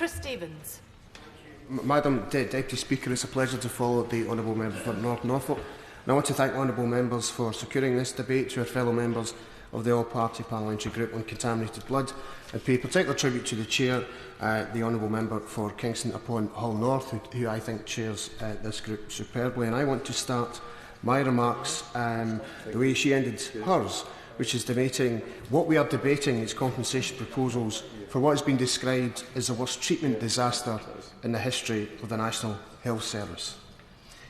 Chris Stephens. Madam Deputy Speaker, it's a pleasure to follow the Honourable Member for North Norfolk. And I want to thank honourable members for securing this debate to our fellow members of the All-Party Parliamentary Group on Contaminated Blood, and pay particular tribute to the Chair, the Honourable Member for Kingston upon Hull North, who I think chairs this group superbly. And I want to start my remarks the way she ended hers, which is debating what we are debating is compensation proposals for what has been described as the worst treatment disaster in the history of the National Health Service.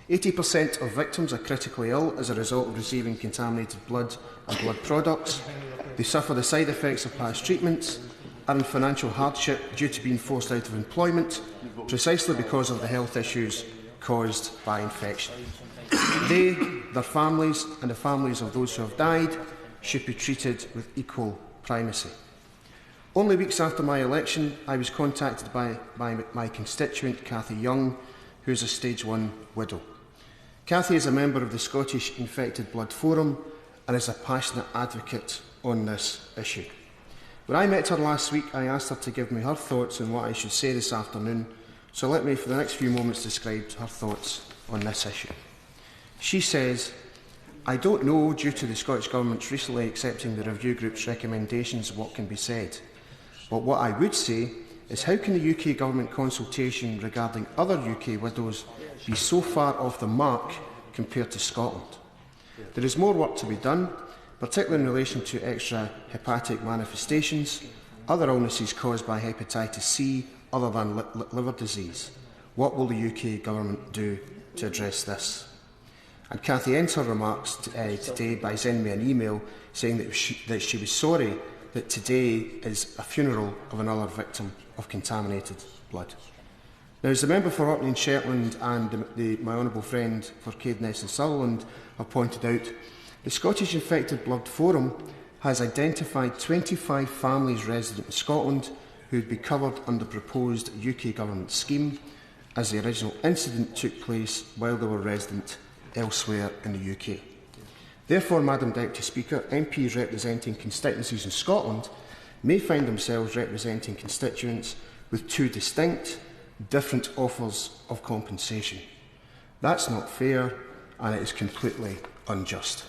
80% of victims are critically ill as a result of receiving contaminated blood and blood products. They suffer the side effects of past treatments, are in financial hardship due to being forced out of employment, precisely because of the health issues caused by infection. They, their families and the families of those who have died should be treated with equal primacy. Only weeks after my election, I was contacted by my constituent, Cathy Young, who is a Stage 1 widow. Cathy is a member of the Scottish Infected Blood Forum and is a passionate advocate on this issue. When I met her last week, I asked her to give me her thoughts on what I should say this afternoon, so let me for the next few moments describe her thoughts on this issue. She says, "I don't know, due to the Scottish Government's recently accepting the review group's recommendations, what can be said. But what I would say is, how can the UK Government consultation regarding other UK widows be so far off the mark compared to Scotland? There is more work to be done, particularly in relation to extra hepatic manifestations, other illnesses caused by hepatitis C other than liver disease. What will the UK Government do to address this?" And Cathy ends her remarks today by sending me an email saying that she was sorry that today is a funeral of another victim of contaminated blood. Now, as the member for Orkney and Shetland and my honourable friend for Caithness and Sutherland have pointed out, the Scottish Infected Blood Forum has identified 25 families resident in Scotland who would be covered under the proposed UK Government scheme, as the original incident took place while they were resident elsewhere in the UK. Therefore, Madam Deputy Speaker, MPs representing constituencies in Scotland may find themselves representing constituents with two distinct, different offers of compensation. That's not fair, and it is completely unjust.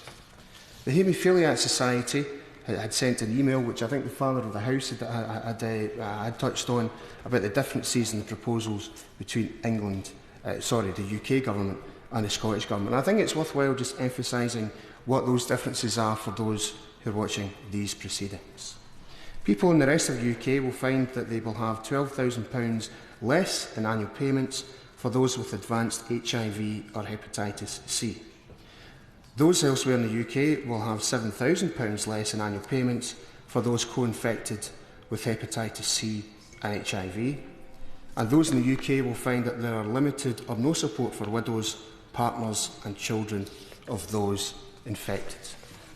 The Haemophiliac Society had sent an email, which I think the Father of the House had touched on, about the differences in the proposals between the UK Government and the Scottish Government. I think it's worthwhile just emphasising what those differences are for those who are watching these proceedings. People in the rest of the UK will find that they will have £12,000 less in annual payments for those with advanced HIV or hepatitis C. Those elsewhere in the UK will have £7,000 less in annual payments for those co-infected with hepatitis C and HIV. And those in the UK will find that there are limited or no support for widows, partners and children of those infected.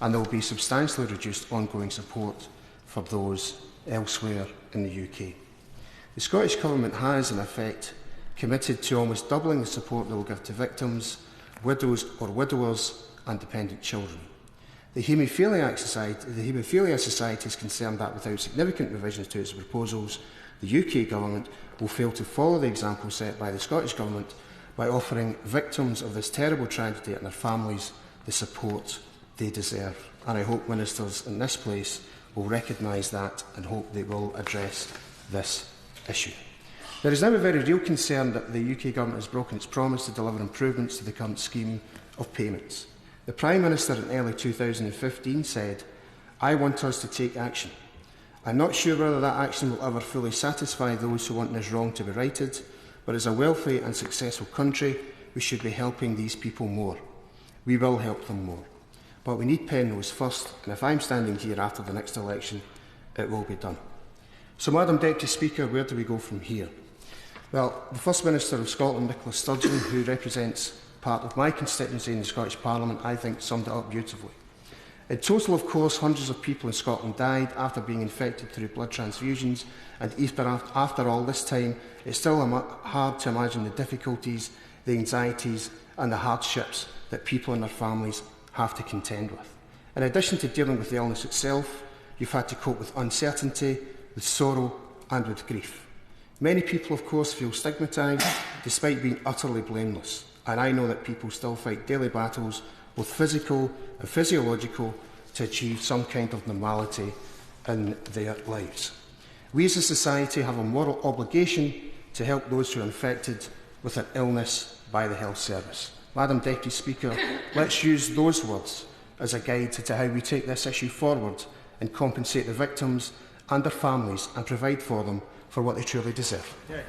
And there will be substantially reduced ongoing support for those elsewhere in the UK. The Scottish Government has, in effect, committed to almost doubling the support they will give to victims, widows or widowers and dependent children. The Haemophilia Society is concerned that without significant revisions to its proposals, the UK Government will fail to follow the example set by the Scottish Government by offering victims of this terrible tragedy and their families the support they deserve. And I hope ministers in this place will recognise that and hope they will address this issue. There is now a very real concern that the UK Government has broken its promise to deliver improvements to the current scheme of payments. The Prime Minister in early 2015 said, "I want us to take action. I'm not sure whether that action will ever fully satisfy those who want this wrong to be righted, but as a wealthy and successful country, we should be helping these people more. We will help them more. But we need Penrose first, and if I'm standing here after the next election, it will be done." So, Madam Deputy Speaker, where do we go from here? Well, the First Minister of Scotland, Nicola Sturgeon, who represents part of my constituency in the Scottish Parliament, I think summed it up beautifully. In total, of course, hundreds of people in Scotland died after being infected through blood transfusions, and after all this time, it's still hard to imagine the difficulties, the anxieties and the hardships that people and their families have to contend with. In addition to dealing with the illness itself, you've had to cope with uncertainty, with sorrow and with grief. Many people, of course, feel stigmatised despite being utterly blameless, and I know that people still fight daily battles, both physical and physiological, to achieve some kind of normality in their lives. We as a society have a moral obligation to help those who are infected with an illness by the health service. Madam Deputy Speaker, let's use those words as a guide to how we take this issue forward and compensate the victims and their families and provide for them for what they truly deserve. Yeah.